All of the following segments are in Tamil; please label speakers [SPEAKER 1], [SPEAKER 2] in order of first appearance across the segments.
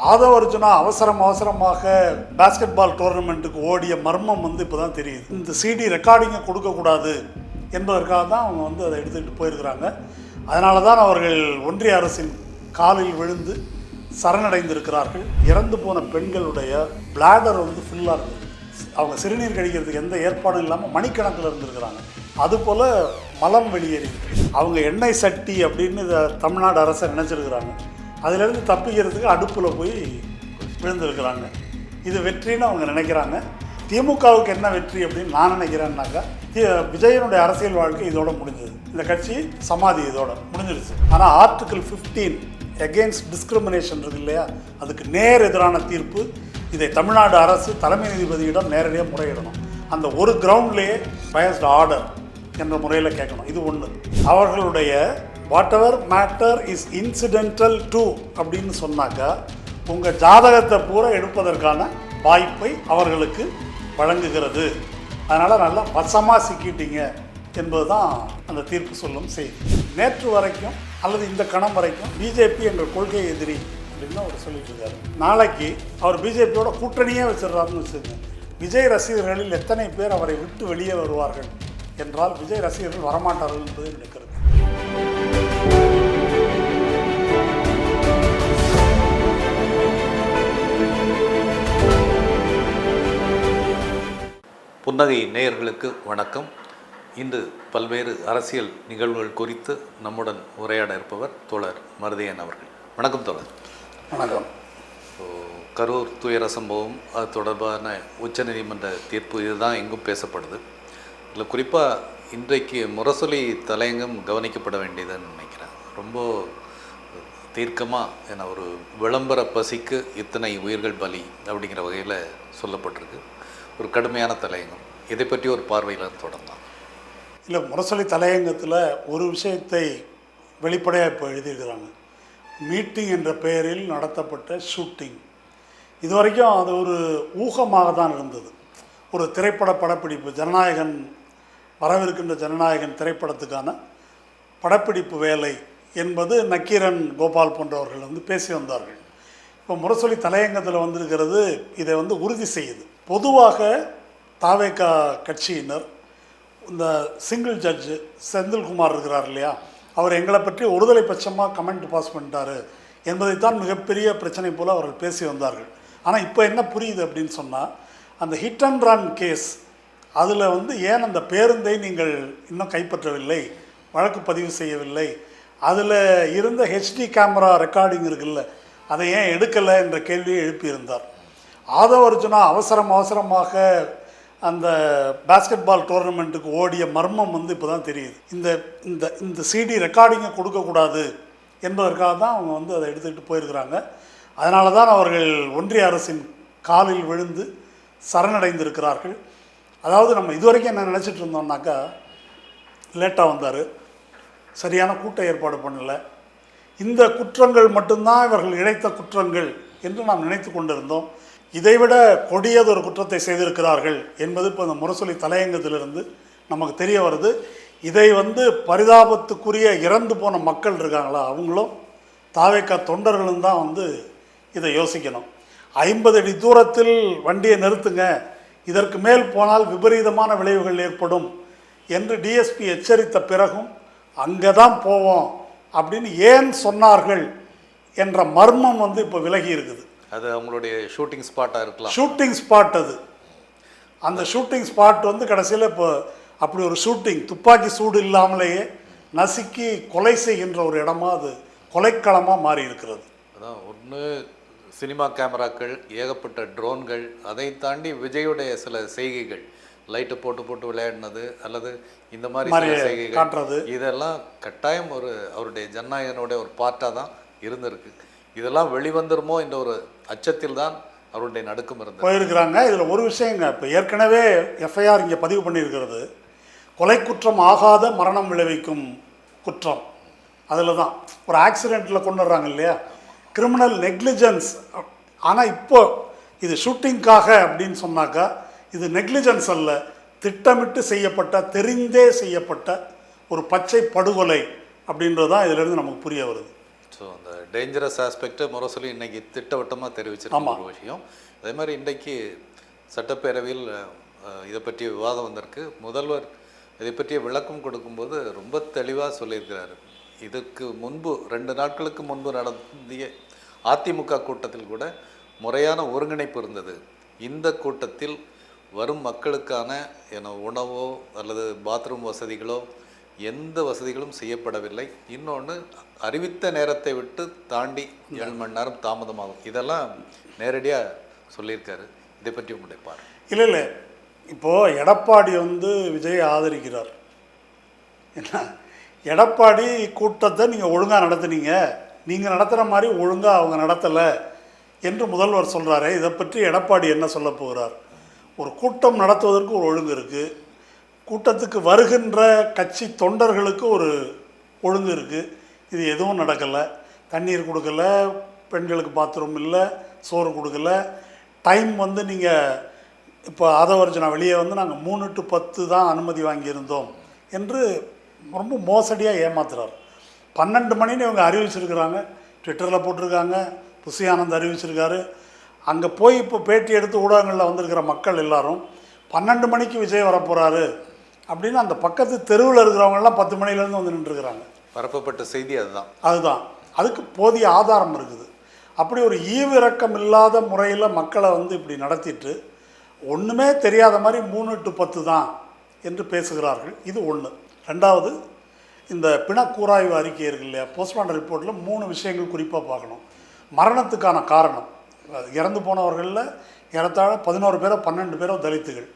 [SPEAKER 1] ஆதவ அர்ஜுனா அவசரமாக பாஸ்கெட் பால் டோர்னமெண்ட்டுக்கு ஓடிய மர்மம் இப்போ தான் தெரியுது. இந்த சிடி ரெக்கார்டிங்கை கொடுக்கக்கூடாது என்பதற்காக தான் அவங்க அதை எடுத்துக்கிட்டு போயிருக்கிறாங்க. அதனால தான் அவர்கள் ஒன்றிய அரசின் காலில் விழுந்து சரணடைந்திருக்கிறார்கள். இறந்து போன பெண்களுடைய பிளாடர் ஃபுல்லாக இருக்குது. அவங்க சிறுநீர் கழிக்கிறதுக்கு எந்த ஏற்பாடும் இல்லாமல் மணிக்கணக்கில் இருந்திருக்கிறாங்க. அதுபோல் மலம் வெளியேறி அவங்க எண்ணெய் சட்டி அப்படின்னு இதை தமிழ்நாடு அரசை நினச்சிருக்கிறாங்க. அதிலேருந்து தப்பிக்கிறதுக்கு அடுப்பில் போய் விழுந்திருக்கிறாங்க. இது வெற்றின்னு அவங்க நினைக்கிறாங்க. திமுகவுக்கு என்ன வெற்றி அப்படின்னு நான் நினைக்கிறேன்னாக்கா, விஜயனுடைய அரசியல் வாழ்க்கை இதோட முடிஞ்சது. இந்த கட்சி சமாதி இதோட முடிஞ்சிருச்சு. ஆனால் ஆர்டிகிள் 15 எகெயின்ஸ்ட் டிஸ்கிரிமினேஷன் இருக்கு இல்லையா, அதுக்கு நேர் எதிரான தீர்ப்பு. இதை தமிழ்நாடு அரசு தலைமை நீதிபதியிடம் நேரடியாக முறையிடணும். அந்த ஒரு கிரவுண்ட்லேயே பயஸ்ட் ஆர்டர் என்ற முறையில் கேட்கணும். இது ஒன்று. அவர்களுடைய what ever matter is incidental to அப்படின்னு சொன்னாக்கா உங்கள் ஜாதகத்தை பூரா எடுப்பதற்கான வாய்ப்பை அவர்களுக்கு வழங்குகிறது. அதனால் நல்லா வசமாக சிக்கிட்டீங்க என்பது தான் அந்த தீர்ப்பு சொல்லும் செய்தி. நேற்று வரைக்கும் அல்லது இந்த கணம் வரைக்கும் பிஜேபி என்ற கொள்கை எதிரி அப்படின்னு அவர் சொல்லிட்டு இருக்காரு. நாளைக்கு அவர் பிஜேபியோட கூட்டணியே வச்சிடறாருன்னு வச்சுருங்க. விஜய் ரசிகர்களில் எத்தனை பேர் அவரை விட்டு வெளியே வருவார்கள் என்றால் விஜய் ரசிகர்கள் வரமாட்டார்கள் என்பதை நினைக்கிறது.
[SPEAKER 2] புன்னகை நேயர்களுக்கு வணக்கம். இன்று பல்வேறு அரசியல் நிகழ்வுகள் குறித்து நம்முடன் உரையாட இருப்பவர் தோழர் மருதையன் அவர்கள். வணக்கம் தோழர்.
[SPEAKER 1] வணக்கம்.
[SPEAKER 2] கரூர் துயர சம்பவம், அது தொடர்பான உச்சநீதிமன்ற தீர்ப்பு, இதுதான் எங்கும் பேசப்படுது. இதில் குறிப்பாக இன்றைக்கு முரசொலி தலையங்கம் கவனிக்கப்பட வேண்டியதுன்னு நினைக்கிறேன். ரொம்ப தீர்க்கமாக, ஏன்னா ஒரு விளம்பர பசிக்கு இத்தனை உயிர்கள் பலி அப்படிங்கிற வகையில் சொல்லப்பட்டிருக்கு. ஒரு கடுமையான தலையங்கம். இதை பற்றி ஒரு பார்வையில் தொடர்ந்தான்.
[SPEAKER 1] இல்லை, முரசொலி தலையங்கத்தில் ஒரு விஷயத்தை வெளிப்படையாக இப்போ எழுதியிருக்கிறாங்க. மீட்டிங் என்ற பெயரில் நடத்தப்பட்ட ஷூட்டிங். இது வரைக்கும் அது ஒரு ஊகமாக தான் இருந்தது. ஒரு திரைப்பட படப்பிடிப்பு, ஜனநாயகன் வரவிருக்கின்ற ஜனநாயகன் திரைப்படத்துக்கான படப்பிடிப்பு வேலை என்பது நக்கீரன், கோபால் போன்றவர்கள் பேசி வந்தார்கள். இப்போ முரசொலி தலையங்கத்தில் வந்திருக்கிறது இதை உறுதி செய்யுது. பொதுவாக தாவேகா கட்சியினர் இந்த சிங்கிள் ஜட்ஜு செந்தில்குமார் இருக்கிறார் இல்லையா, அவர் எங்களை பற்றி ஒருதலை பட்சமாக கமெண்ட் பாஸ் பண்ணிட்டாரு என்பதைத்தான் மிகப்பெரிய பிரச்சனை போல் அவர்கள் பேசி வந்தார்கள். ஆனால் இப்போ என்ன புரியுது அப்படின்னு சொன்னால், அந்த ஹிட் அண்ட் ரன் கேஸ் அதில் ஏன் அந்த பேருந்தை நீங்கள் இன்னும் கைப்பற்றவில்லை, வழக்கு பதிவு செய்யவில்லை, அதில் இருந்த ஹெச்டி கேமரா ரெக்கார்டிங் இருக்குல்ல, அதை ஏன் எடுக்கலை என்ற கேள்வியை எழுப்பியிருந்தார். ஆதவ அர்ஜுனா அவசரமாக அந்த பாஸ்கெட் பால் டோர்னமெண்ட்டுக்கு ஓடிய மர்மம் இப்போ தான் தெரியுது. இந்த இந்த இந்த சிடி ரெக்கார்டிங்கை கொடுக்கக்கூடாது என்பதற்காக தான் அவங்க அதை எடுத்துக்கிட்டு போயிருக்கிறாங்க. அதனால தான் அவர்கள் ஒன்றிய அரசின் காலில் விழுந்து சரணடைந்திருக்கிறார்கள். அதாவது நம்ம இதுவரைக்கும் என்ன நினச்சிட்டு இருந்தோம்னாக்கா, லேட்டாக வந்தார், சரியான கூட்ட ஏற்பாடு பண்ணலை, இந்த குற்றங்கள் மட்டும்தான் இவர்கள் இழைத்த குற்றங்கள் என்று நாம் நினைத்து கொண்டிருந்தோம். இதைவிட கொடியதொரு குற்றத்தை செய்திருக்கிறார்கள் என்பது இப்போ இந்த முரசொலி தலையங்கத்திலிருந்து நமக்கு தெரிய வருது. இதை பரிதாபத்துக்குரிய இறந்து போன மக்கள் இருக்காங்களா, அவங்களும் தாவேக்கா தொண்டர்களும் தான் இதை யோசிக்கணும். 50 அடி தூரத்தில் வண்டியை நிறுத்துங்க, இதற்கு மேல் போனால் விபரீதமான விளைவுகள் ஏற்படும் என்று டிஎஸ்பி எச்சரித்த பிறகும் அங்கே தான் போவோம் அப்படின்னு ஏன் சொன்னார்கள் என்ற மர்மம் இப்போ விலகி இருக்குது.
[SPEAKER 2] அது அவங்களுடைய ஷூட்டிங் ஸ்பாட்டாக இருக்கலாம்.
[SPEAKER 1] ஷூட்டிங் ஸ்பாட் அது. அந்த ஷூட்டிங் ஸ்பாட் கடைசியில் இப்போ அப்படி ஒரு ஷூட்டிங், துப்பாக்கி சூடு இல்லாமலேயே நசுக்கி கொலை செய்கின்ற ஒரு இடமா, அது கொலைக்களமாக மாறி இருக்கிறது.
[SPEAKER 2] அதான் ஒன்று சினிமா கேமராக்கள், ஏகப்பட்ட ட்ரோன்கள், அதை தாண்டி விஜயுடைய சில செய்கைகள், லைட்டை போட்டு விளையாடினது அல்லது இந்த மாதிரி செய்கைகள்
[SPEAKER 1] காட்டுறது,
[SPEAKER 2] இதெல்லாம் கட்டாயம் ஒரு அவருடைய ஜனநாயகனுடைய ஒரு பார்ட்டாக தான் இருந்திருக்கு. இதெல்லாம் வெளிவந்துருமோ என்ற ஒரு அச்சத்தில் தான் அவருடைய நடுக்கம் இருந்தது
[SPEAKER 1] போயிருக்கிறாங்க. இதில் ஒரு விஷயங்க, இப்போ ஏற்கனவே எஃப்ஐஆர் இங்கே பதிவு பண்ணியிருக்கிறது, கொலை குற்றம் ஆகாத மரணம் விளைவிக்கும் குற்றம். அதில் தான் ஒரு ஆக்சிடெண்ட்டில் கொண்டுடுறாங்க இல்லையா, கிரிமினல் நெக்லிஜென்ஸ். ஆனால் இப்போ இது ஷூட்டிங்காக அப்படின்னு சொன்னாக்கா இது நெக்லிஜென்ஸ் அல்ல, திட்டமிட்டு செய்யப்பட்ட, தெரிந்தே செய்யப்பட்ட ஒரு பச்சை படுகொலை அப்படின்றது தான் இதிலிருந்து நமக்கு புரிய வருது.
[SPEAKER 2] ஸோ அந்த டேஞ்சரஸ் ஆஸ்பெக்டை முரசொலி இன்னைக்கு திட்டவட்டமாக தெரிவிச்சிருக்க ஒரு விஷயம். அதே மாதிரி இன்றைக்கு சட்டப்பேரவையில் இதை பற்றிய விவாதம் வந்திருக்கு. முதல்வர் இதை பற்றிய விளக்கம் கொடுக்கும்போது ரொம்ப தெளிவாக சொல்லியிருக்கிறாரு. இதற்கு முன்பு 2 நாட்களுக்கு முன்பு நடந்திய அதிமுக கூட்டத்தில் கூட முறையான ஒருங்கிணைப்பு இருந்தது. இந்த கூட்டத்தில் வரும் மக்களுக்கான உணவோ அல்லது பாத்ரூம் வசதிகளோ எந்த வசதிகளும் செய்யப்படவில்லை. இன்னொன்று, அறிவித்த நேரத்தை விட்டு தாண்டி 7 மணி நேரம் தாமதமாகும். இதெல்லாம் நேரடியாக சொல்லியிருக்காரு. இதை பற்றி உங்களுடைய பார்வை.
[SPEAKER 1] இல்லை, இப்போது எடப்பாடி விஜயை ஆதரிக்கிறார். என்ன, எடப்பாடி கூட்டத்தை நீங்கள் ஒழுங்காக நடத்துனீங்க, நீங்கள் நடத்துகிற மாதிரி ஒழுங்காக அவங்க நடத்தலை என்று முதல்வர் சொல்கிறாரு. இதை பற்றி எடப்பாடி என்ன சொல்ல போகிறார்? ஒரு கூட்டம் நடத்துவதற்கு ஒரு ஒழுங்கு இருக்குது, கூட்டத்துக்கு வருகின்ற கட்சி தொண்டர்களுக்கு ஒரு ஒழுங்கு இருக்குது. இது எதுவும் நடக்கலை. தண்ணீர் கொடுக்கல, பெண்களுக்கு பாத்ரூம் இல்லை, சோறு கொடுக்கல, டைம் நீங்கள் இப்போ ஆதவர்ஜனா வெளியே நாங்கள் 3 to 10 தான் அனுமதி வாங்கியிருந்தோம் என்று ரொம்ப மோசடியாக ஏமாத்துறாரு. 12 மணின்னு இவங்க அறிவிச்சிருக்கிறாங்க, ட்விட்டரில் போட்டிருக்காங்க, புசி ஆனந்த் அறிவிச்சிருக்காரு. அங்கே போய் இப்போ பேட்டி எடுத்து ஊடகங்களில் வந்திருக்கிற மக்கள் எல்லாரும் 12 மணிக்கு விஜய் வரப்போகிறாரு அப்படின்னு அந்த பக்கத்து தெருவில் இருக்கிறவங்கெல்லாம் 10 மணிலேருந்து நின்றுருக்கிறாங்க.
[SPEAKER 2] பரப்பப்பட்ட செய்தி
[SPEAKER 1] அதுதான். அதுக்கு போதிய ஆதாரம் இருக்குது. அப்படி ஒரு ஈவிரக்கம் இல்லாத முறையில் மக்களை இப்படி நடத்திட்டு ஒன்றுமே தெரியாத மாதிரி 3 to 10 தான் என்று பேசுகிறார்கள். இது ஒன்று. ரெண்டாவது, இந்த பிணக்கூராய்வு அறிக்கை இருக்கு இல்லையா, போஸ்ட்மார்ட்டம் ரிப்போர்ட்டில் 3 விஷயங்கள் குறிப்பாக பார்க்கணும். மரணத்துக்கான காரணம், இறந்து போனவர்களில் ஏறத்தாழ 11 பேரோ 12 பேரோ தலித்துகள்,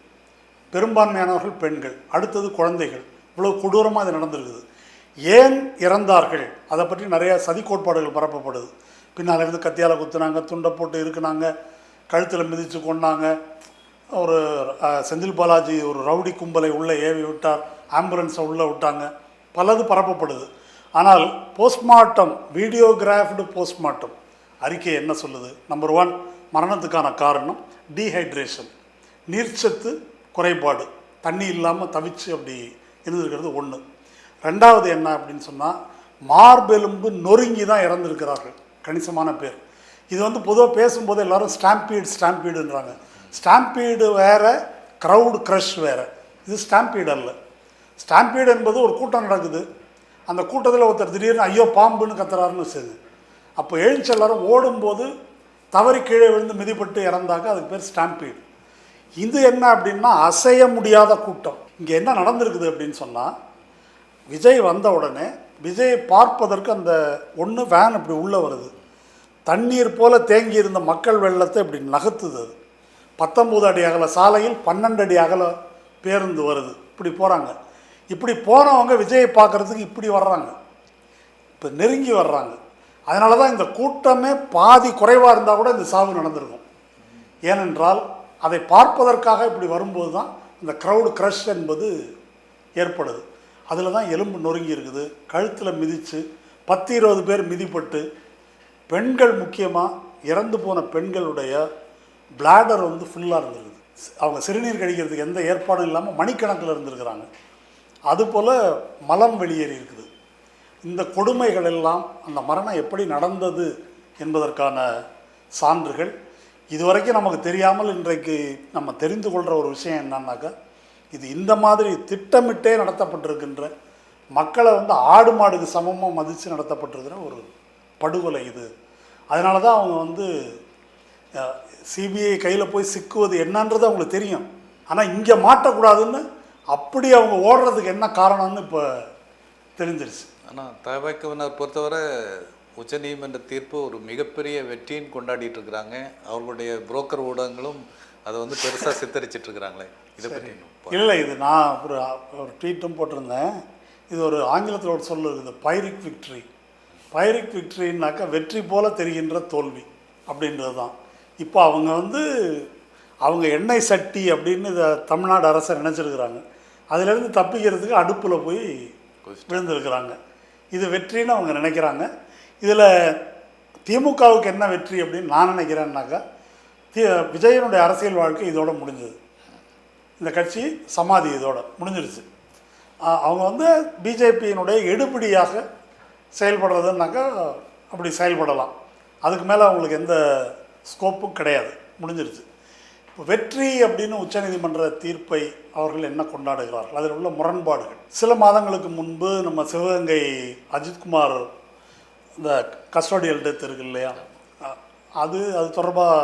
[SPEAKER 1] பெரும்பான்மையானவர்கள் பெண்கள், அடுத்தது குழந்தைகள். இவ்வளோ கொடூரமாக இது நடந்திருக்குது. ஏன் இறந்தார்கள் அதை பற்றி நிறையா சதி கோட்பாடுகள் பரப்பப்படுது. பின்னால் இருந்து கத்தியால் குத்துனாங்க, துண்டை போட்டு இருக்குனாங்க, கழுத்தில் மிதித்து கொண்டாங்க, ஒரு செந்தில் பாலாஜி ஒரு ரவுடி கும்பலை உள்ளே ஏவி விட்டார், ஆம்புலன்ஸை உள்ளே விட்டாங்க, பலது பரப்பப்படுது. ஆனால் போஸ்ட்மார்ட்டம், வீடியோகிராஃப்டு போஸ்ட்மார்ட்டம் அறிக்கை என்ன சொல்லுது? நம்பர் 1, மரணத்துக்கான காரணம் டீஹைட்ரேஷன், நீர்ச்சத்து குறைபாடு, தண்ணி இல்லாமல் தவிச்சு அப்படி இருந்திருக்கிறது ஒன்று. ரெண்டாவது என்ன அப்படின்னு சொன்னால், மார்பெலும்பு நொறுங்கி தான் இறந்துருக்கிறார்கள் கணிசமான பேர். இது பொதுவாக பேசும்போது எல்லோரும் ஸ்டாம்பீடுன்றாங்க. ஸ்டாம்பீடு வேறு, க்ரௌடு க்ரஷ் வேறு. இது ஸ்டாம்பீடு அல்ல. ஸ்டாம்பீடு என்பது ஒரு கூட்டம் நடக்குது, அந்த கூட்டத்தில் ஒருத்தர் திடீர்னு ஐயோ பாம்புன்னு கத்துறாருன்னு வச்சுது, அப்போ எழுந்து எல்லாரும் ஓடும்போது தவறி கீழே விழுந்து மிதிப்பட்டு இறந்தாக்க அதுக்கு பேர் ஸ்டாம்பீடு. இது என்ன அப்படின்னா அசைய முடியாத கூட்டம். இங்கே என்ன நடந்திருக்குது அப்படின்னு சொன்னால், விஜய் வந்த உடனே விஜயை பார்ப்பதற்கு அந்த ஒன்று வேன் இப்படி உள்ளே வருது, தண்ணீர் போல் தேங்கி இருந்த மக்கள் வெள்ளத்தை இப்படி நகர்த்துது. அது 19 அடி அகல சாலையில் 12 அடி அகல பேருந்து வருது, இப்படி போகிறாங்க. இப்படி போனவங்க விஜயை பார்க்குறதுக்கு இப்படி வர்றாங்க, இப்போ நெருங்கி வர்றாங்க. அதனால தான் இந்த கூட்டமே பாதி குறைவாக இருந்தால் கூட இந்த சாவு நடந்திருக்கும். ஏனென்றால் அதை பார்ப்பதற்காக இப்படி வரும்போது தான் இந்த க்ரௌடு க்ரஷ் என்பது ஏற்படுது. அதில் தான் எலும்பு நொறுங்கி இருக்குது, கழுத்தில் மிதித்து 10-20 பேர் மிதிப்பட்டு, பெண்கள் முக்கியமாக இறந்து போன பெண்களுடைய பிளாடர் ஃபுல்லாக இருந்திருக்குது. அவங்க சிறுநீர் கழிக்கிறதுக்கு எந்த ஏற்பாடும் இல்லாமல் மணிக்கணக்கில் இருந்திருக்கிறாங்க. அதுபோல் மலம் வெளியேறி இருக்குது. இந்த கொடுமைகள் எல்லாம் அந்த மரணம் எப்படி நடந்தது என்பதற்கான சான்றுகள் இதுவரைக்கும் நமக்கு தெரியாமல் இன்றைக்கு நம்ம தெரிந்து கொள்கிற ஒரு விஷயம் என்னன்னாக்கா, இது இந்த மாதிரி திட்டமிட்டே நடத்தப்பட்டிருக்கின்ற, மக்களை ஆடு மாடுக்கு சமமாக மதித்து நடத்தப்பட்டிருக்கிற ஒரு படுகொலை இது. அதனால தான் அவங்க சிபிஐ கையில் போய் சிக்குவது என்னன்றது அவங்களுக்கு தெரியும். ஆனால் இங்கே மாட்டக்கூடாதுன்னு அப்படி அவங்க ஓடுறதுக்கு என்ன காரணம்னு இப்போ தெரிஞ்சிருச்சு.
[SPEAKER 2] ஆனால் தபாக்கவினர் பொறுத்தவரை உச்சநீதிமன்ற தீர்ப்பு ஒரு மிகப்பெரிய வெற்றின்னு கொண்டாடிட்டு இருக்கிறாங்க. அவர்களுடைய புரோக்கர் ஊடகங்களும் அதை பெருசாக சித்தரிச்சிட்ருக்கிறாங்களே, இதை பற்றி?
[SPEAKER 1] இல்லை, இது நான் ஒரு ட்வீட்டும் போட்டிருந்தேன். இது ஒரு ஆங்கிலத்தில் ஒரு சொல் இருக்குது, பைரிக் விக்ட்ரி. பைரிக் விக்ட்ரின்னாக்கா வெற்றி போல தெரிகின்ற தோல்வி அப்படின்றது தான். இப்போ அவங்க எண்ணெய் சட்டி அப்படின்னு இதை தமிழ்நாடு அரசை நினச்சிருக்கிறாங்க. அதிலேருந்து தப்பிக்கிறதுக்கு அடுப்பில் போய் விழுந்திருக்கிறாங்க. இது வெற்றின்னு அவங்க நினைக்கிறாங்க. இதில் திமுகவுக்கு என்ன வெற்றி அப்படின்னு நான் நினைக்கிறேன்னாக்கா, விஜயனுடைய அரசியல் வாழ்க்கை இதோட முடிஞ்சது. இந்த கட்சி சமாதி இதோட முடிஞ்சிருச்சு. அவங்க பிஜேபியினுடைய எடுபடியாக செயல்படுறதுனாக்கா அப்படி செயல்படலாம். அதுக்கு மேலே அவங்களுக்கு எந்த ஸ்கோப்பும் கிடையாது, முடிஞ்சிருச்சு. இப்போ வெற்றி அப்படின்னு உச்சநீதிமன்ற தீர்ப்பை அவர்கள் என்ன கொண்டாடுகிறார்கள், அதில் உள்ள முரண்பாடுகள். சில மாதங்களுக்கு முன்பு நம்ம சிவகங்கை அஜித்குமார் இந்த கஸ்டோடியல் டெத் இருக்கு இல்லையா, அது தொடர்பாக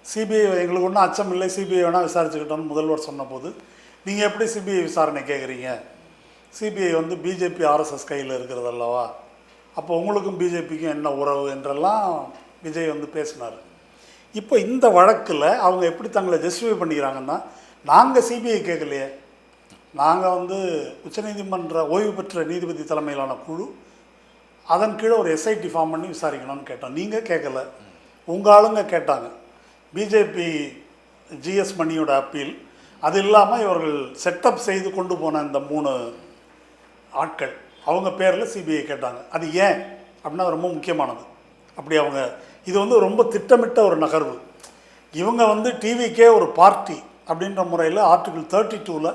[SPEAKER 1] சிபிஐ எங்களுக்கு ஒன்றும் அச்சம் இல்லை, சிபிஐ வேணால் விசாரிச்சுக்கிட்டோம்னு முதல்வர் சொன்னபோது, நீங்கள் எப்படி சிபிஐ விசாரணை கேட்குறீங்க, சிபிஐ வந்து பிஜேபி ஆர்எஸ்எஸ் கையில் இருக்கிறது அல்லவா, அப்போ உங்களுக்கும் பிஜேபிக்கும் என்ன உறவு என்றெல்லாம் விஜய் வந்து பேசினார். இப்போ இந்த வழக்கில் அவங்க எப்படி தங்களை ஜஸ்டிஃபை பண்ணிக்கிறாங்கன்னா, நாங்கள் சிபிஐ கேட்கலையே, நாங்கள் வந்து உச்சநீதிமன்ற ஓய்வு பெற்ற நீதிபதி தலைமையிலான குழு அதன் கீழே ஒரு எஸ்ஐடி ஃபார்ம் பண்ணி விசாரிக்கணும்னு கேட்டோம், நீங்கள் கேட்கல, உங்கள் ஆளுங்க கேட்டாங்க. பிஜேபி ஜிஎஸ் மணியோட அப்பீல், அது இல்லாமல் இவர்கள் செட்டப் செய்து கொண்டு போன இந்த 3 ஆட்கள் அவங்க பேரில் சிபிஐ கேட்டாங்க. அது ஏன் அப்படின்னா ரொம்ப முக்கியமானது. அப்படி அவங்க இது வந்து ரொம்ப திட்டமிட்ட ஒரு நகர்வு. இவங்க வந்து டிவிக்கே ஒரு பார்ட்டி அப்படின்ற முறையில் ஆர்டிகிள் 32ல்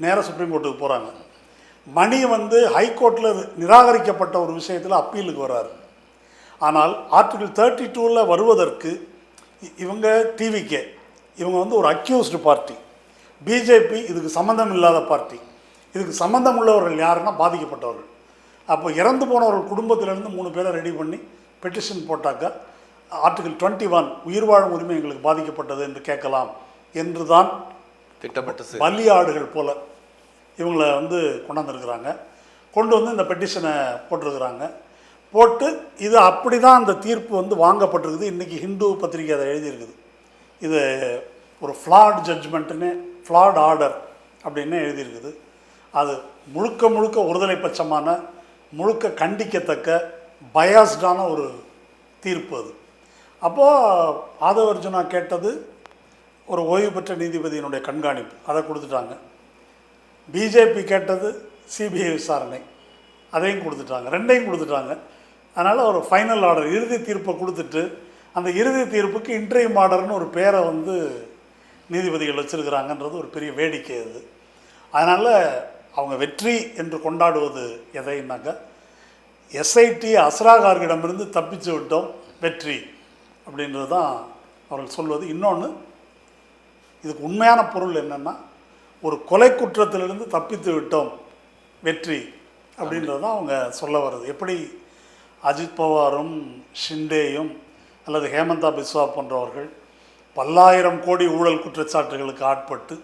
[SPEAKER 1] நேராக சுப்ரீம் கோர்ட்டுக்கு போகிறாங்க. மணி வந்து ஹைகோர்ட்டில் நிராகரிக்கப்பட்ட ஒரு விஷயத்தில் அப்பீலுக்கு வர்றாரு. ஆனால் ஆர்டிகிள் 32ல் வருவதற்கு இவங்க டிவிக்கே இவங்க வந்து ஒரு அக்யூஸ்டு பார்ட்டி, பிஜேபி இதுக்கு சம்மந்தம் இல்லாத பார்ட்டி. இதுக்கு சம்மந்தம் உள்ளவர்கள் யாருன்னா பாதிக்கப்பட்டவர்கள். அப்போ இறந்து போனவர்கள் குடும்பத்திலேருந்து 3 பேரை ரெடி பண்ணி பெட்டிஷன் போட்டாக்கா ஆர்டிகிள் 21 உயிர் வாழும் உரிமை எங்களுக்கு பாதிக்கப்பட்டது என்று கேட்கலாம் என்று தான்
[SPEAKER 2] திட்டமிட்ட
[SPEAKER 1] பலியாடுகள் போல் இவங்களை வந்து கொண்டாந்துருக்குறாங்க. கொண்டு வந்து இந்த பெட்டிஷனை போட்டிருக்கிறாங்க. போட்டு இது அப்படி தான் அந்த தீர்ப்பு வந்து வாங்கப்பட்டிருக்குது. இன்றைக்கி ஹிந்து பத்திரிகை அதை எழுதியிருக்குது. இது ஒரு ஃப்ளாட் ஜட்ஜ்மெண்ட்டுன்னு, ஃப்ளாட் ஆர்டர் அப்படின்னு எழுதியிருக்குது. அது முழுக்க முழுக்க ஒருதலை பட்சமான, முழுக்க கண்டிக்கத்தக்க, பயாஸ்டான ஒரு தீர்ப்பு அது. அப்போது ஆதவ அர்ஜுனா கேட்டது ஒரு ஓய்வு பெற்ற நீதிபதியினுடைய கண்காணிப்பு, அதை கொடுத்துட்டாங்க. பிஜேபி கேட்டது சிபிஐ விசாரணை, அதையும் கொடுத்துட்டாங்க, 2ஐயும் கொடுத்துட்டாங்க. அதனால் ஒரு ஃபைனல் ஆர்டர், இறுதி தீர்ப்பை கொடுத்துட்டு அந்த இறுதி தீர்ப்புக்கு இன்ட்ரீம் ஆர்டர்னு ஒரு பேரை வந்து நீதிபதிகள் வச்சுருக்கிறாங்கன்றது ஒரு பெரிய வேடிக்கை அது. அதனால் அவங்க வெற்றி என்று கொண்டாடுவது எதைன்னாக்கா, எஸ்ஐடி அஸ்ராகார்கிடமிருந்து தப்பிச்சு விட்டோம் வெற்றி அப்படின்றது தான் அவர்கள் சொல்வது. இன்னொன்று, இதுக்கு உண்மையான பொருள் என்னென்னா, ஒரு கொலை குற்றத்திலிருந்து தப்பித்து விட்டோம் வெற்றி அப்படின்றது தான் அவங்க சொல்ல வருது. எப்படி அஜித் பவாரும் ஷிண்டேயும் அல்லது ஹேமந்தா பிஸ்வா போன்றவர்கள் 10,000 கோடி ஊழல் குற்றச்சாட்டுகளுக்கு ஆட்பட்டு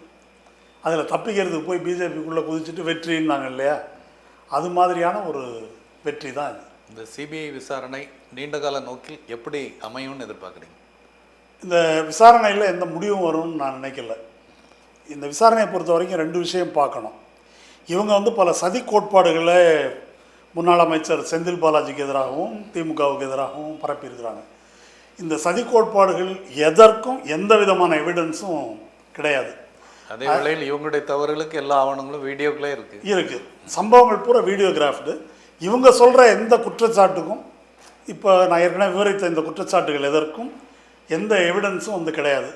[SPEAKER 1] அதில் தப்பிக்கிறதுக்கு போய் பிஜேபிக்குள்ளே குதிச்சுட்டு வெற்றின்னாங்க இல்லையா, அது மாதிரியான ஒரு வெற்றி தான் இது.
[SPEAKER 2] இந்த சிபிஐ விசாரணை நீண்டகால நோக்கில் எப்படி அமையும்னு எதிர்பார்க்குறீங்க?
[SPEAKER 1] இந்த விசாரணையில் எந்த முடிவும் வரும்னு நான் நினைக்கல. இந்த விசாரணையை பொறுத்த வரைக்கும் 2 விஷயம் பார்க்கணும். இவங்க வந்து பல சதி கோட்பாடுகளை முன்னாள் அமைச்சர் செந்தில் பாலாஜிக்கு எதிராகவும் திமுகவுக்கு எதிராகவும் பரப்பியிருக்கிறாங்க. இந்த சதி கோட்பாடுகள் எதற்கும் எந்த விதமான எவிடன்ஸும் கிடையாது.
[SPEAKER 2] அதே வேளையில் இவங்களுடைய தவறுகளுக்கு எல்லா ஆவணங்களும் வீடியோக்களே இருக்குது.
[SPEAKER 1] சம்பவங்கள் பூரா வீடியோகிராஃப்டு. இவங்க சொல்கிற எந்த குற்றச்சாட்டுக்கும், இப்போ நான் ஏற்கனவே விவரித்த இந்த குற்றச்சாட்டுகள் எதற்கும் எந்த எவிடன்ஸும் வந்து கிடையாது.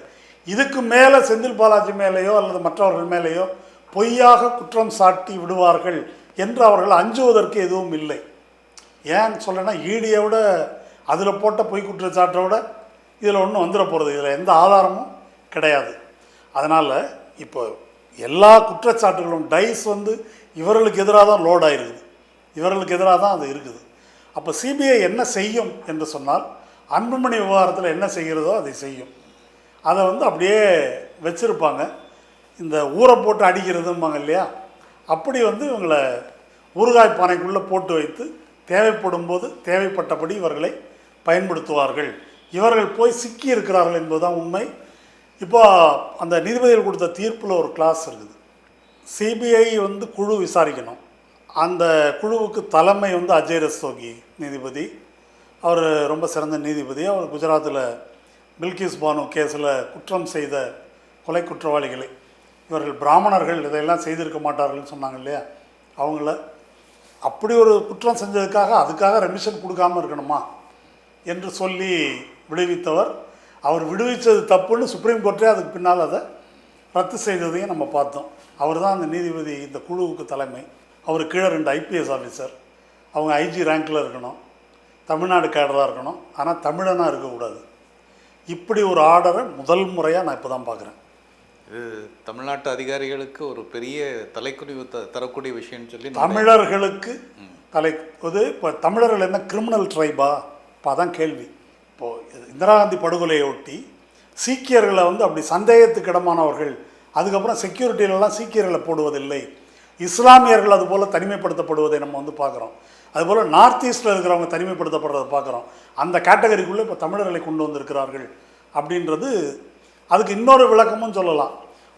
[SPEAKER 1] இதுக்கு மேலே செந்தில் பாலாஜி மேலேயோ அல்லது மற்றவர்கள் மேலேயோ பொய்யாக குற்றம் சாட்டி விடுவார்கள் என்று அவர்கள் அஞ்சுவதற்கு எதுவும் இல்லை. ஏன் சொல்கிறேன்னா, ஈடியோட அதில் போட்ட பொய் குற்றச்சாட்டோட இதில் ஒன்றும் வந்துட போகிறது, இதில் எந்த ஆதாரமும் கிடையாது. அதனால் இப்போ எல்லா குற்றச்சாட்டுகளும் டைஸ் வந்து இவர்களுக்கு எதிராக தான் லோட் ஆகிருக்குது, இவர்களுக்கு எதிராக தான் அது இருக்குது. அப்போ சிபிஐ என்ன செய்யும் என்று சொன்னால், அன்புமணி விவகாரத்தில் என்ன செய்கிறதோ அதை செய்யும். அதை வந்து அப்படியே வச்சுருப்பாங்க. இந்த ஊரை போட்டு அடிக்கிறதும்பாங்க இல்லையா, அப்படி வந்து இவங்களை ஊறுகாய் பானைக்குள்ளே போட்டு வைத்து தேவைப்படும் போது தேவைப்பட்டபடி இவர்களை பயன்படுத்துவார்கள். இவர்கள் போய் சிக்கி இருக்கிறார்கள் என்பதுதான் உண்மை. இப்போ அந்த நீதிபதிகள் கொடுத்த தீர்ப்பில் ஒரு கிளாஸ் இருக்குது. சிபிஐ வந்து குழு விசாரிக்கணும். அந்த குழுவுக்கு தலைமை வந்து அஜய் ரஸ்தோகி நீதிபதி. அவர் ரொம்ப சிறந்த நீதிபதி. அவர் குஜராத்தில் பில்கிஸ் பானு கேஸில் குற்றம் செய்த கொலை குற்றவாளிகளை, இவர்கள் பிராமணர்கள் இதையெல்லாம் செய்திருக்க மாட்டார்கள்னு சொன்னாங்க இல்லையா, அவங்கள அப்படி ஒரு குற்றம் செஞ்சதுக்காக அதுக்காக ரெமிஷன் கொடுக்காமல் இருக்கணுமா என்று சொல்லி விடுவித்தவர். அவர் விடுவித்தது தப்புன்னு சுப்ரீம் கோர்ட்டே அதுக்கு பின்னால் அதை ரத்து செய்ததையும் நம்ம பார்த்தோம். அவர் தான் அந்த நீதிபதி, இந்த குழுவுக்கு தலைமை. அவர் கீழே 2 ஐபிஎஸ் ஆஃபீஸர், அவங்க ஐஜி ரேங்கில் இருக்கணும். தமிழ்நாடு கேடராக இருக்கணும், ஆனால் தமிழனாக இருக்கக்கூடாது. இப்படி ஒரு ஆர்டரை முதல் முறையாக நான் இப்போ தான் பார்க்குறேன்.
[SPEAKER 2] இது தமிழ்நாட்டு அதிகாரிகளுக்கு ஒரு பெரிய தலைக்குனிவு தரக்கூடிய விஷயம்னு சொல்லி
[SPEAKER 1] தமிழர்களுக்கு இப்போ தமிழர்கள் என்ன கிரிமினல் ட்ரைபா? இப்போ அதான் கேள்வி. இப்போது இந்திரா காந்தி படுகொலையை ஒட்டி சீக்கியர்களை அப்படி சந்தேகத்துக்கிடமானவர்கள், அதுக்கப்புறம் செக்யூரிட்டியிலலாம் சீக்கியர்களை போடுவதில்லை, இஸ்லாமியர்கள் அதுபோல் தனிமைப்படுத்தப்படுவதை நம்ம பார்க்குறோம். அதுபோல் நார்த் ஈஸ்டில் இருக்கிறவங்க தனிமைப்படுத்தப்படுறதை பார்க்குறோம். அந்த கேட்டகரிக்குள்ளே இப்போ தமிழர்களை கொண்டு வந்திருக்கிறார்கள் அப்படின்றது. அதுக்கு இன்னொரு விளக்கமும் சொல்லலாம்.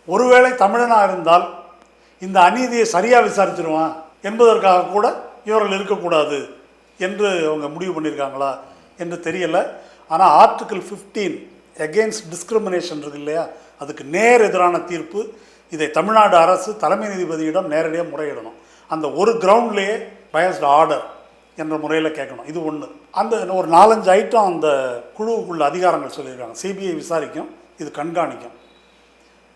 [SPEAKER 1] ஒருவேளை தமிழனாக இருந்தால் இந்த அநீதியை சரியாக விசாரிச்சிருவான் என்பதற்காக கூட இவர்கள் இருக்கக்கூடாது என்று அவங்க முடிவு பண்ணியிருக்காங்களா என்று தெரியலை. ஆனால் ஆர்டிகிள் 15 எகெயின்ஸ்ட் டிஸ்கிரிமினேஷன் இருக்கு இல்லையா, அதுக்கு நேர் எதிரான தீர்ப்பு. இதை தமிழ்நாடு அரசு தலைமை நீதிபதியிடம் நேரடியாக முறையிடணும். அந்த ஒரு கிரவுண்ட்லேயே பயஸ்டு ஆர்டர் என்ற முறையில் கேட்கணும். இது ஒன்று. அந்த ஒரு 4-5 ஐட்டம் அந்த குழுவுக்குள்ள அதிகாரங்கள் சொல்லியிருக்காங்க. சிபிஐ விசாரிக்கும், இது கண்காணிக்கும்,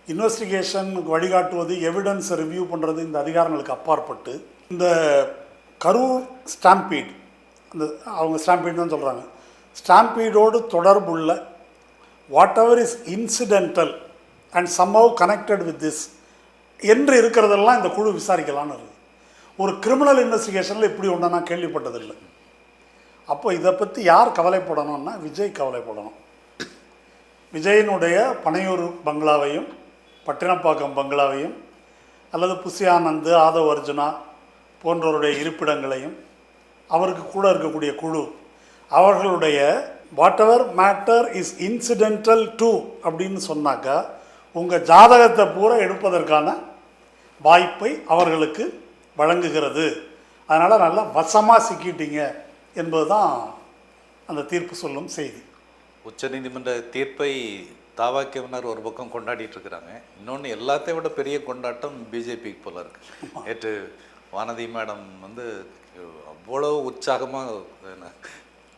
[SPEAKER 1] இன்வெஸ்டிகேஷனுக்கு வழிகாட்டுவது, எவிடன்ஸை ரிவ்யூ பண்ணுறது, இந்த அதிகாரங்களுக்கு அப்பாற்பட்டு இந்த கரூர் ஸ்டாம்பீட், அந்த அவங்க ஸ்டாம்பீட் தான் சொல்கிறாங்க, ஸ்டாம்பீடோடு தொடர்புள்ள what ever is incidental and somehow connected with this என்று இருக்கிறதெல்லாம் இந்த குழு விசாரிக்கலான்னு இருக்குது. ஒரு கிரிமினல் இன்வெஸ்டிகேஷனில் இப்படி ஒன்று நான் கேள்விப்பட்டதில்லை. அப்போ இதை பற்றி யார் கவலைப்படணும்னா விஜய் கவலைப்படணும். விஜயனுடைய பனையூர் பங்களாவையும் பட்டினப்பாக்கம் பங்களாவையும் அல்லது புசி ஆனந்த், ஆதவ் அர்ஜுனா போன்றவருடைய இருப்பிடங்களையும் அவருக்கு கூட இருக்கக்கூடிய குழு அவர்களுடைய what ever matter is incidental to அப்படின்னு சொன்னாக்கா உங்கள் ஜாதகத்தை பூரா எடுப்பதற்கான வாய்ப்பை அவர்களுக்கு வழங்குகிறது. அதனால் நல்லா வசமாக சிக்கிட்டீங்க என்பது தான் அந்த தீர்ப்பு சொல்லும் செய்தி.
[SPEAKER 2] உச்சநீதிமன்ற தீர்ப்பை தாவாக்கியவனர் ஒரு பக்கம் கொண்டாடிட்டு இருக்கிறாங்க, இன்னொன்று எல்லாத்தையும் விட பெரிய கொண்டாட்டம் பிஜேபிக்கு போல இருக்கு. நேற்று வானதி மேடம் அவ்வளோ உற்சாகமாக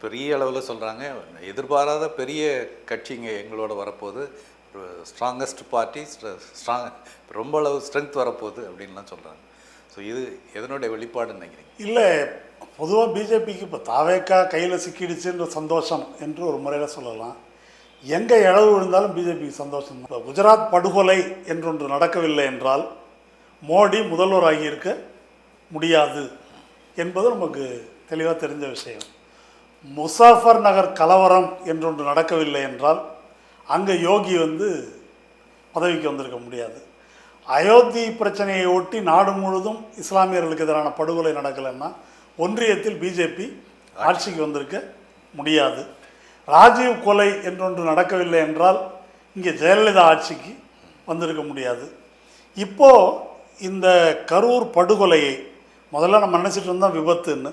[SPEAKER 2] பெரிய அளவில் சொல்கிறாங்க, எதிர்பாராத பெரிய கட்சிங்க எங்களோட வரப்போகுது, ஸ்ட்ராங்கஸ்ட் பார்ட்டி, ரொம்ப அளவு ஸ்ட்ரென்த் வரப்போகுது அப்படின்லாம் சொல்கிறாங்க. ஸோ இது எதனுடைய வெளிப்பாடுன்னு நினைக்கிறீங்க?
[SPEAKER 1] இல்லை, பொதுவாக பிஜேபிக்கு இப்போ தாவேக்கா கையில் சிக்கிடுச்சுன்ற சந்தோஷம் என்று ஒரு முறையில் சொல்லலாம். எங்கே இழவு விழுந்தாலும் பிஜேபிக்கு சந்தோஷம். இப்போ குஜராத் படுகொலை என்றொன்று நடக்கவில்லை என்றால் மோடி முதல்வர் ஆகியிருக்க முடியாது என்பது நமக்கு தெளிவாக தெரிஞ்ச விஷயம். முசாஃபர் நகர் கலவரம் என்றொன்று நடக்கவில்லை என்றால் அங்கே யோகி பதவிக்கு வந்திருக்க முடியாது. அயோத்தி பிரச்சனையை ஒட்டி நாடு முழுதும் இஸ்லாமியர்களுக்கு எதிரான படுகொலை நடக்கலைன்னா ஒன்றியத்தில் பிஜேபி ஆட்சிக்கு வந்திருக்க முடியாது. ராஜீவ் கொலை என்றொன்று நடக்கவில்லை என்றால் இங்கே ஜெயலலிதா ஆட்சிக்கு வந்திருக்க முடியாது. இப்போது இந்த கரூர் படுகொலையை முதல்ல நம்ம நினச்சிட்டு இருந்தோம் விபத்துன்னு,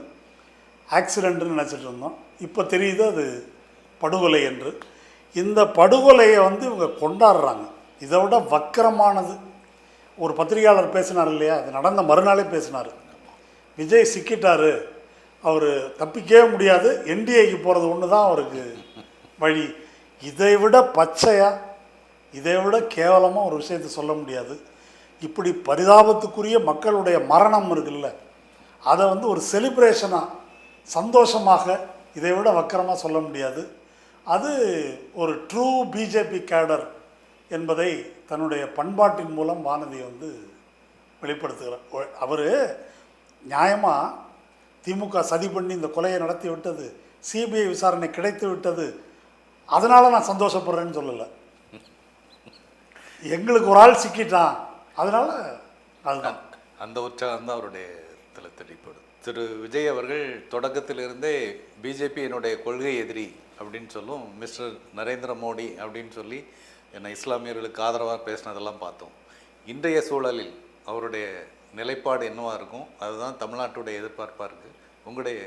[SPEAKER 1] ஆக்சிடெண்ட்டுன்னு நினச்சிட்டு இருந்தோம். இப்போ தெரியுது அது படுகொலை என்று. இந்த படுகொலையை இவங்க கொண்டாடுறாங்க. இதை விட வக்கரமானது ஒரு பத்திரிகையாளர் பேசினார் இல்லையா, அது நடந்த மறுநாளே பேசினார். விஜய் சிக்கிட்டார், அவர் தப்பிக்கவே முடியாது, என்டிஏக்கு போகிறது ஒன்று தான் அவருக்கு வழி. இதை விட பச்சையாக, இதை விட கேவலமாக ஒரு விஷயத்தை சொல்ல முடியாது. இப்படி பரிதாபத்துக்குரிய மக்களுடைய மரணம் இருக்குல்ல, அதை ஒரு செலிப்ரேஷனாக, சந்தோஷமாக, இதை விட வக்கரமாக சொல்ல முடியாது. அது ஒரு ட்ரூ பிஜேபி கேடர் என்பதை தன்னுடைய பண்பாட்டின் மூலம் வானதி வெளிப்படுத்துகிறார். அவர் நியாயமாக திமுக சதி பண்ணி இந்த கொலையை நடத்தி விட்டது, சிபிஐ விசாரணை கிடைத்து விட்டது, அதனால் நான் சந்தோஷப்படுறேன்னு சொல்லலை. எங்களுக்கு ஒரு ஆள் சிக்கிட்டான், அதனால் அதுதான்
[SPEAKER 2] அந்த உற்சாகம் தான் அவருடைய தெளிப்படும். திரு விஜய் அவர்கள் தொடக்கத்திலிருந்தே பிஜேபி என்னுடைய கொள்கை எதிரி அப்படின்னு சொல்லும், மிஸ்டர் நரேந்திர மோடி அப்படின்னு சொல்லி என்னை இஸ்லாமியர்களுக்கு ஆதரவாக பேசினதெல்லாம் பார்த்தோம். இன்றைய சூழலில் அவருடைய நிலைப்பாடு என்னவாக இருக்கும், அதுதான் தமிழ்நாட்டுடைய எதிர்பார்ப்பாக இருக்குது. உங்களுடைய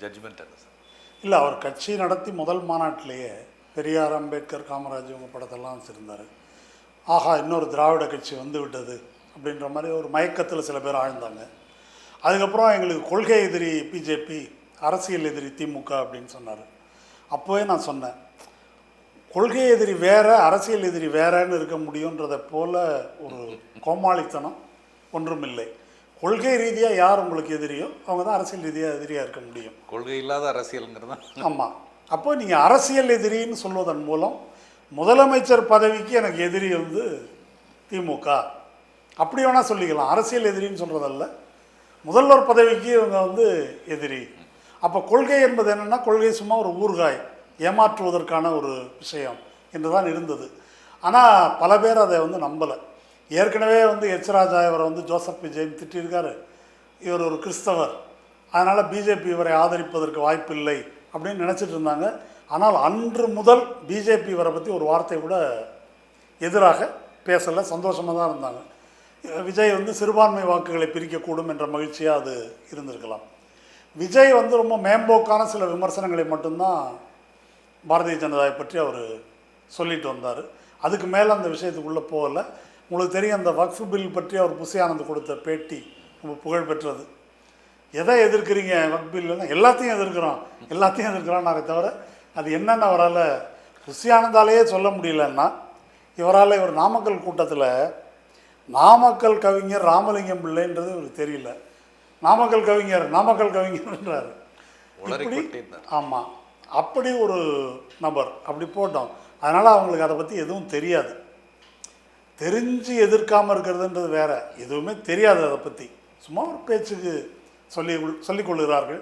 [SPEAKER 2] ஜட்ஜ்மெண்ட் என்ன சார்?
[SPEAKER 1] இல்லை, அவர் கட்சி நடத்தி முதல் மாநாட்டிலேயே பெரியார், அம்பேத்கர், காமராஜ் இவங்க படத்தெல்லாம் வச்சுருந்தார். ஆஹா, இன்னொரு திராவிட கட்சி விட்டது அப்படின்ற மாதிரி ஒரு மயக்கத்தில் சில பேர் ஆழ்ந்தாங்க. அதுக்கப்புறம் எங்களுக்கு கொள்கை எதிரி பிஜேபி, அரசியல் எதிரி திமுக அப்படின்னு சொன்னார். அப்போவே நான் சொன்னேன், கொள்கை எதிரி வேறு, அரசியல் எதிரி வேறன்னு இருக்க முடியுன்றதை போல் ஒரு கோமாளித்தனம் ஒன்றும் இல்லை. கொள்கை ரீதியாக யார் உங்களுக்கு எதிரியோ அவங்க தான் அரசியல் ரீதியாக எதிரியாக இருக்க முடியும்.
[SPEAKER 2] கொள்கை இல்லாத அரசியலுங்கிறது தான்.
[SPEAKER 1] ஆமாம். அப்போ நீங்கள் அரசியல் எதிரின்னு சொல்வதன் மூலம் முதலமைச்சர் பதவிக்கு எனக்கு எதிரி வந்து திமுக அப்படி வேணால் சொல்லிக்கலாம். அரசியல் எதிரின்னு சொல்கிறதல்ல, முதல்வர் பதவிக்கு இவங்க வந்து எதிரி. அப்போ கொள்கை என்பது என்னென்னா, கொள்கை சும்மா ஒரு ஊறுகாய், ஏமாற்றுவதற்கான ஒரு விஷயம் என்று தான் இருந்தது. ஆனால் பல பேர் அதை வந்து நம்பலை. ஏற்கனவே வந்து எச் ராஜா இவரை வந்து ஜோசப் விஜயன் திட்டிருக்காரு, இவர் ஒரு கிறிஸ்தவர், அதனால் பிஜேபி இவரை ஆதரிப்பதற்கு வாய்ப்பில்லை அப்படின்னு நினச்சிட்டு இருந்தாங்க. ஆனால் அன்று முதல் பிஜேபி இவரை பற்றி ஒரு வார்த்தை கூட எதிராக பேசலை, சந்தோஷமாக தான் இருந்தாங்க. விஜய் வந்து சிறுபான்மை வாக்குகளை பிரிக்கக்கூடும் என்ற மகிழ்ச்சியாக அது இருந்திருக்கலாம். விஜய் வந்து ரொம்ப மேம்போக்கான சில விமர்சனங்களை மட்டும்தான் பாரதிய ஜனதாவை பற்றி அவர் சொல்லிட்டு வந்தார். அதுக்கு மேலே அந்த விஷயத்துக்குள்ளே போகலை. உங்களுக்கு தெரியும், அந்த வக்ஃப் பில் பற்றி அவர் புசி ஆனந்த் கொடுத்த பேட்டி ரொம்ப புகழ் பெற்றது. எதை எதிர்க்கிறீங்க வக்ஃப் பில்லுன்னா, எல்லாத்தையும் எதிர்க்கிறான்னாரே தவிர அது என்னென்னு அவரால் புசி ஆனந்தாலேயே சொல்ல முடியலன்னா, இவரால் இவர் நாமக்கல் கூட்டத்தில் நாமக்கல் கவிஞர் ராமலிங்கம் பிள்ளைன்றது இவருக்கு தெரியல, நாமக்கல் கவிஞர்ன்றார். ஆமாம், அப்படி ஒரு நபர் அப்படி போட்டோம். அதனால் அவங்களுக்கு அதை பற்றி எதுவும் தெரியாது. தெரிஞ்சு எதிர்க்காமல் இருக்கிறதுன்றது வேறு, எதுவுமே தெரியாது அதை பற்றி, சும்மா ஒரு பேச்சுக்கு சொல்லிக்கொள்கிறார்கள்.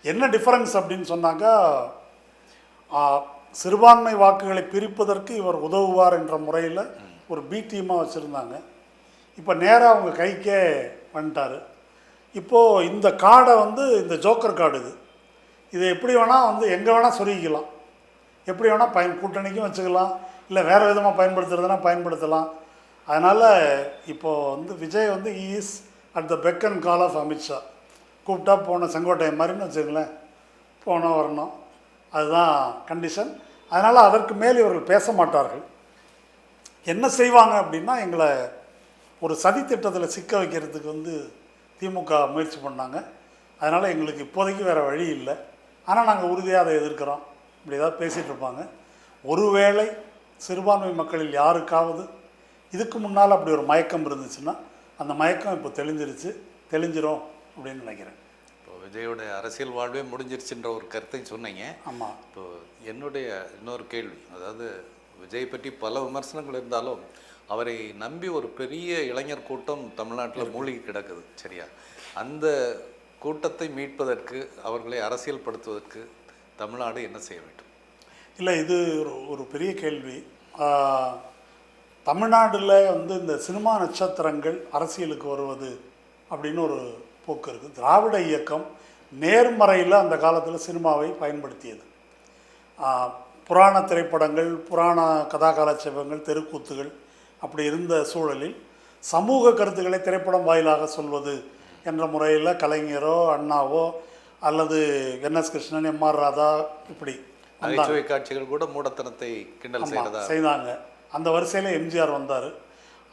[SPEAKER 1] என்ன டிஃபரன்ஸ் அப்படின்னு சொன்னாக்கா, சிறுபான்மை வாக்குகளை பிரிப்பதற்கு இவர் உதவுவார் என்ற முறையில் ஒரு பி டீமாக வச்சுருந்தாங்க. இப்போ நேராக அவங்க கைக்கே வந்துட்டார். இப்போது இந்த கார்டை வந்து, இந்த ஜோக்கர் கார்டு இதை எப்படி வேணால் வந்து எங்கே வேணால் சொருகிக்கலாம், எப்படி வேணால் கூட்டணிக்கும் வச்சுக்கலாம், இல்லை வேறு விதமாக பயன்படுத்துறதுனா பயன்படுத்தலாம். அதனால் இப்போது வந்து விஜய் வந்து is at the beck and call of Amit Shah. கூப்பிட்டா போன செங்கோட்டையன் மாதிரின்னு வச்சுக்கங்களேன், போனோம் வரணும், அதுதான் கண்டிஷன். அதனால் அதற்கு மேல் இவர்கள் பேச மாட்டார்கள். என்ன செய்வாங்க அப்படின்னா, எங்களை ஒரு சதி திட்டத்தில் சிக்க வைக்கிறதுக்கு வந்து திமுக முயற்சி பண்ணாங்க. அதனால் எங்களுக்கு இப்போதைக்கு வேறு வழி இல்லை, ஆனால் நாங்கள் உறுதியாக அதை எதிர்க்கிறோம், இப்படி ஏதாவது பேசிகிட்டு இருப்பாங்க. ஒருவேளை சிறுபான்மை மக்களில் யாருக்காவது இதுக்கு முன்னால் அப்படி ஒரு மயக்கம் இருந்துச்சுன்னா, அந்த மயக்கம் இப்போ தெளிஞ்சிரும் அப்படின்னு நினைக்கிறேன்.
[SPEAKER 2] இப்போ விஜயோட அரசியல் வாழ்வே முடிஞ்சிருச்சுன்ற ஒரு கருத்தை சொன்னீங்க.
[SPEAKER 1] ஆமாம்.
[SPEAKER 2] இப்போ என்னுடைய இன்னொரு கேள்வி, அதாவது விஜய் பற்றி பல விமர்சனங்கள் இருந்தாலும் அவரை நம்பி ஒரு பெரிய இளைஞர் கூட்டம் தமிழ்நாட்டில் மூழ்கி கிடக்குது, சரியா? அந்த கூட்டத்தை மீட்பதற்கு, அவர்களை அரசியல் படுத்துவதற்கு தமிழ்நாடு என்ன செய்ய வேண்டும்?
[SPEAKER 1] இல்லை, இது ஒரு பெரிய கேள்வி. தமிழ்நாட்டில் வந்து இந்த சினிமா நட்சத்திரங்கள் அரசியலுக்கு வருவது அப்படின்னு ஒரு போக்கு இருக்குது. திராவிட இயக்கம் நேர்மறையில் அந்த காலத்தில் சினிமாவை பயன்படுத்தியது. புராண திரைப்படங்கள், புராண கதாகாலட்சேபங்கள், தெருக்கூத்துகள் அப்படி இருந்த சூழலில் சமூக கருத்துக்களை திரைப்படம் வாயிலாக சொல்வது என்ற முறையில் கலைஞரோ அண்ணாவோ அல்லது என்எஸ் கிருஷ்ணன், எம்ஆர் ராதா இப்படி
[SPEAKER 2] நகைச்சுவை காட்சிகள் கூட மூடத்தனத்தை கிண்டல்
[SPEAKER 1] செய்தாங்க. அந்த வரிசையில் எம்ஜிஆர் வந்தார்.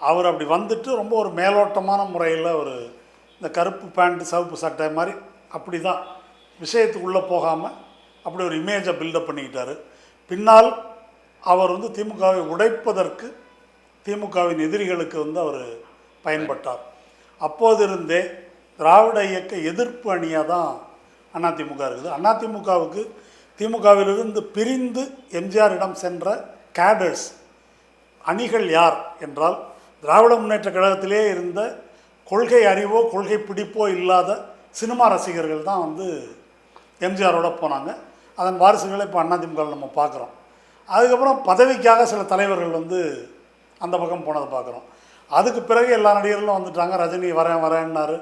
[SPEAKER 1] அவர் அப்படி வந்துட்டு ரொம்ப ஒரு மேலோட்டமான முறையில் ஒரு இந்த கருப்பு பேண்ட் சிவப்பு சட்டை மாதிரி அப்படி தான் விஷயத்துக்குள்ளே போகாமல் அப்படி ஒரு இமேஜை பில்டப் பண்ணிக்கிட்டார். பின்னால் அவர் வந்து திமுகவை உடைப்பதற்கு, திமுகவின் எதிரிகளுக்கு வந்து அவர் பயன்பட்டார். அப்போதிருந்தே திராவிட இயக்க எதிர்ப்பு அணியாக தான் அதிமுக இருக்குது. அதிமுகவுக்கு திமுகவிலிருந்து பிரிந்து எம்ஜிஆரிடம் சென்ற கேடர்ஸ் அணிகள் யார் என்றால், திராவிட முன்னேற்ற கழகத்திலே இருந்த கொள்கை அறிவோ கொள்கை பிடிப்போ இல்லாத சினிமா ரசிகர்கள் தான் வந்து எம்ஜிஆரோட போனாங்க. அதன் வாரிசுகளை இப்போ அதிமுகவில் நம்ம பார்க்குறோம். அதுக்கப்புறம் பதவிக்காக சில தலைவர்கள் வந்து அந்த பக்கம் போனதை பார்க்குறோம். அதுக்கு பிறகு எல்லா நடிகர்களும் வந்துட்டாங்க. ரஜினி வரேன்னாரு,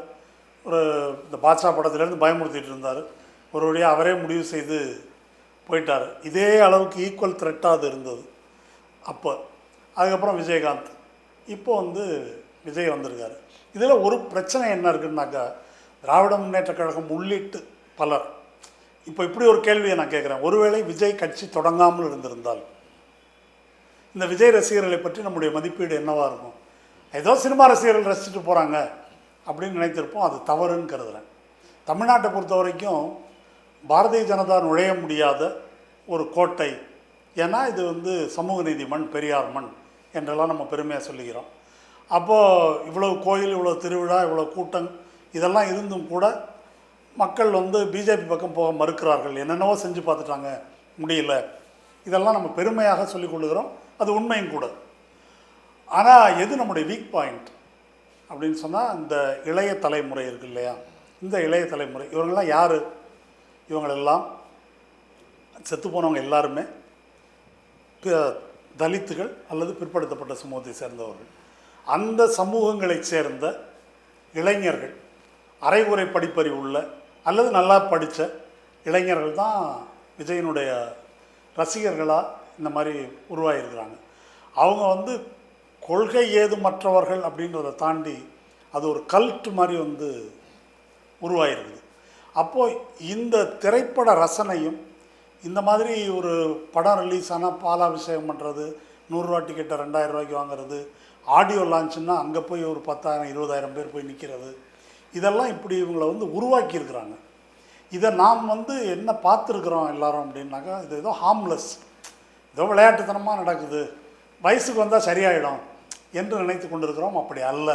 [SPEAKER 1] ஒரு இந்த பாட்ஷா படத்துலேருந்து பயமுறுத்திட்டு இருந்தார். ஒரு வழியாக அவரே முடிவு செய்து போயிட்டார். இதே அளவுக்கு ஈக்குவல் த்ரெட்டாக அது இருந்தது அப்போ. அதுக்கப்புறம் விஜயகாந்த், இப்போ வந்து விஜய் வந்திருக்காரு. இதில் ஒரு பிரச்சனை என்ன இருக்குன்னாக்கா, திராவிட முன்னேற்ற கழகம் உள்ளிட்டு பலர் இப்போ இப்படி ஒரு கேள்வியை நான் கேட்குறேன். ஒருவேளை விஜய் கட்சி தொடங்காமல் இருந்திருந்தால் இந்த விஜய் ரசிகர்களை பற்றி நம்முடைய மதிப்பீடு என்னவாக இருக்கும்? ஏதோ சினிமா ரசிகர்கள் ரசிச்சுட்டு போகிறாங்க அப்படின்னு நினைத்திருப்போம். அது தவறுன்னு கருதுகிறேன். தமிழ்நாட்டை பொறுத்த வரைக்கும் பாரதிய ஜனதா நுழைய முடியாத ஒரு கோட்டை. ஏன்னா இது வந்து சமூக நீதி மண், பெரியார் மண் என்றெல்லாம் நம்ம பெருமையாக சொல்லிக்கிறோம். அப்போது இவ்வளோ கோயில், இவ்வளோ திருவிழா, இவ்வளோ கூட்டம் இதெல்லாம் இருந்தும் கூட மக்கள் வந்து பிஜேபி பக்கம் போக மறுக்கிறார்கள். என்னென்னவோ செஞ்சு பார்த்துட்டாங்க, முடியல. இதெல்லாம் நம்ம பெருமையாக சொல்லிக் கொள்ளுகிறோம், அது உண்மையும் கூட. ஆனால் எது நம்முடைய வீக் பாயிண்ட் அப்படின்னு சொன்னால், இந்த இளைய தலைமுறை இருக்கு இல்லையா, இந்த இளைய தலைமுறை இவங்கெல்லாம் யார்? இவங்களெல்லாம் செத்து போனவங்க எல்லாருமே தலித்துகள் அல்லது பிற்படுத்தப்பட்ட சமூகத்தை சேர்ந்தவர்கள். அந்த சமூகங்களைச் சேர்ந்த இளைஞர்கள், அரைகுறை படிப்பறிவு உள்ள அல்லது நல்லா படித்த இளைஞர்கள் தான் விஜயனுடைய ரசிகர்களாக இந்த மாதிரி உருவாகியிருக்கிறாங்க. அவங்க வந்து கொள்கை ஏதுமற்றவர்கள் அப்படின்றத தாண்டி அது ஒரு கல்ட் மாதிரி வந்து உருவாகிருக்குது. அப்போது இந்த திரைப்பட ரசனையும், இந்த மாதிரி ஒரு படம் ரிலீஸ் ஆனால் பாலாபிஷேகம் பண்ணுறது, 100 ரூபா டிக்கெட்டை 2000 ரூபாய்க்கு வாங்குறது, ஆடியோ லான்ச்சுன்னா அங்கே போய் ஒரு 10,000 20,000 பேர் போய் நிற்கிறது, இதெல்லாம் இப்படி இவங்களை வந்து உருவாக்கியிருக்கிறாங்க. இதை நாம் வந்து என்ன பார்த்துருக்குறோம் எல்லாரும் அப்படின்னாக்கா, இது ஏதோ ஹார்ம்லெஸ், ஏதோ விளையாட்டுத்தனமாக நடக்குது, வயசுக்கு வந்தால் சரியாயிடும் என்று நினைத்து கொண்டிருக்கிறோம். அப்படி அல்ல,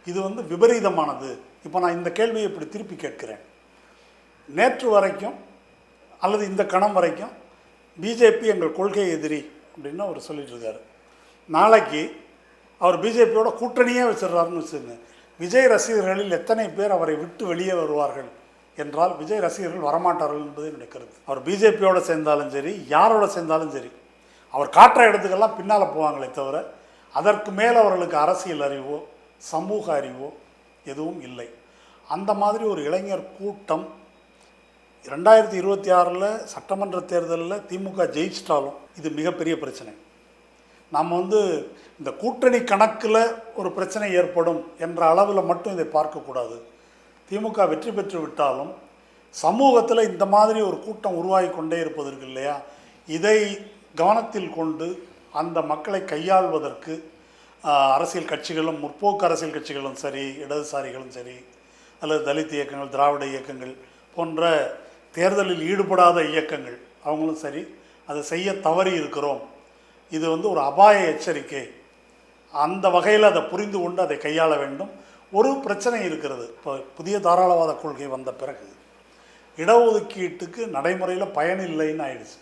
[SPEAKER 1] இது வந்து விபரீதமானது. இப்போ நான் இந்த கேள்வியை இப்படி திருப்பி கேட்கிறேன். நேற்று வரைக்கும் அல்லது இந்த கணம் வரைக்கும் பிஜேபி எங்கள் கொள்கை எதிரி அப்படின்னு அவர் சொல்லிட்டு இருக்காரு. நாளைக்கு அவர் பிஜேபியோட கூட்டணியே வச்சிடறாருன்னு வச்சுருங்க. விஜய் ரசிகர்களில் எத்தனை பேர் அவரை விட்டு வெளியே வருவார்கள் என்றால், விஜய் ரசிகர்கள் வரமாட்டார்கள் என்பது என்னுடைய கருத்து. அவர் பிஜேபியோடு சேர்ந்தாலும் சரி, யாரோட சேர்ந்தாலும் சரி, அவர் காட்டுற இடத்துக்கெல்லாம் பின்னால் போவாங்களே தவிர, அதற்கு மேல் அவர்களுக்கு அரசியல் அறிவோ சமூக அறிவோ எதுவும் இல்லை. அந்த மாதிரி ஒரு இளைஞர் கூட்டம் 2026 சட்டமன்ற தேர்தலில் திமுக ஜெயிச்சிட்டாலும் இது மிகப்பெரிய பிரச்சனை. நாம் வந்து இந்த கூட்டணி கணக்கில் ஒரு பிரச்சனை ஏற்படும் என்ற அளவில் மட்டும் இதை பார்க்கக்கூடாது. திமுக வெற்றி பெற்று விட்டாலும் சமூகத்தில் இந்த மாதிரி ஒரு கூட்டம் உருவாகி கொண்டே இருப்பதற்கு இல்லையா, இதை கவனத்தில் கொண்டு அந்த மக்களை கையாள்வதற்கு அரசியல் கட்சிகளும், முற்போக்கு அரசியல் கட்சிகளும் சரி, இடதுசாரிகளும் சரி, அல்லது தலித் இயக்கங்கள், திராவிட இயக்கங்கள் போன்ற தேர்தலில் ஈடுபடாத இயக்கங்கள் அவங்களும் சரி, அதை செய்ய தவறி இருக்கிறோம். இது வந்து ஒரு அபாய எச்சரிக்கை. அந்த வகையில் அதை புரிந்து கொண்டு அதை கையாள வேண்டும். ஒரு பிரச்சனை இருக்கிறது. இப்போ புதிய தாராளவாத கொள்கை வந்த பிறகு இடஒதுக்கீட்டுக்கு நடைமுறையில் பயன் இல்லைன்னு ஆயிடுச்சு.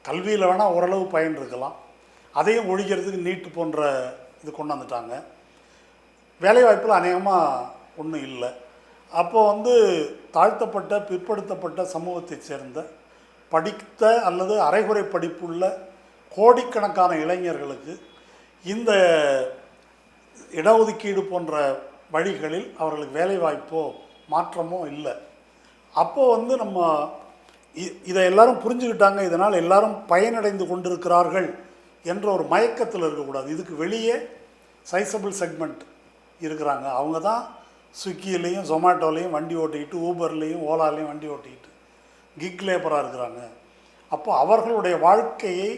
[SPEAKER 1] கல்வியில் வேணால் ஓரளவு பயன் இருக்கலாம், அதையும் ஒழிக்கிறதுக்கு நீட்டு போன்ற இது கொண்டு வந்துட்டாங்க. வேலைவாய்ப்பில் அநேகமாக ஒன்றும் இல்லை. அப்போது வந்து தாழ்த்தப்பட்ட பிற்படுத்தப்பட்ட சமூகத்தை சேர்ந்த படித்த அல்லது அரைகுறை படிப்புள்ள கோடிக்கணக்கான இளைஞர்களுக்கு இந்த இடஒதுக்கீடு போன்ற வழிகளில் அவர்களுக்கு வேலைவாய்ப்போ மாற்றமோ இல்லை. அப்போது வந்து நம்ம இதை எல்லாரும் புரிஞ்சுக்கிட்டாங்க, இதனால் எல்லாரும் பயனடைந்து கொண்டிருக்கிறார்கள் என்ற ஒரு மயக்கத்தில் இருக்கக்கூடாது. இதுக்கு வெளியே சைசபிள் செக்மெண்ட் இருக்கிறாங்க. அவங்க தான் ஸ்விக்கிலையும் ஜொமேட்டோலையும் வண்டி ஓட்டிக்கிட்டு, ஊபர்லேயும் ஓலாலையும் வண்டி ஓட்டிக்கிட்டு கிக் லேபராக இருக்கிறாங்க. அப்போ அவர்களுடைய வாழ்க்கையை,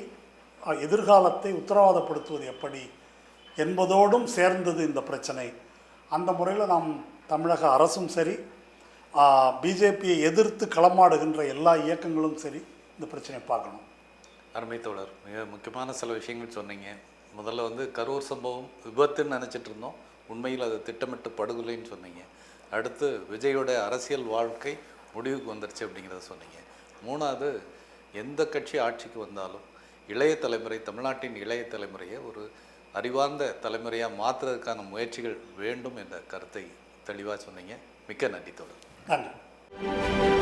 [SPEAKER 1] எதிர்காலத்தை உத்தரவாதப்படுத்துவது எப்படி என்பதோடும் சேர்ந்தது இந்த பிரச்சனை. அந்த முறையில் நாம் தமிழக அரசும் சரி, பிஜேபியை எதிர்த்து களமாடுகின்ற எல்லா இயக்கங்களும் சரி இந்த பிரச்சனையை பார்க்கணும்.
[SPEAKER 2] அருமை தோழர், மிக முக்கியமான சில விஷயங்கள் சொன்னீங்க. முதல்ல வந்து கரூர் சம்பவம் விபத்துன்னு நினச்சிட்டு இருந்தோம், உண்மையில் அது திட்டமிட்டு படுகொலைன்னு சொன்னீங்க. அடுத்து விஜயோட அரசியல் வாழ்க்கை முடிவுக்கு வந்துருச்சு அப்படிங்கிறத சொன்னீங்க. மூணாவது, எந்த கட்சி ஆட்சிக்கு வந்தாலும் இளைய தலைமுறை, தமிழ்நாட்டின் இளைய தலைமுறையை ஒரு அறிவார்ந்த தலைமுறையாக மாற்றுறதுக்கான முயற்சிகள் வேண்டும் என்ற கருத்தை தெளிவாக சொன்னீங்க. மிக்க நன்றி தோழர்.
[SPEAKER 1] நன்றி.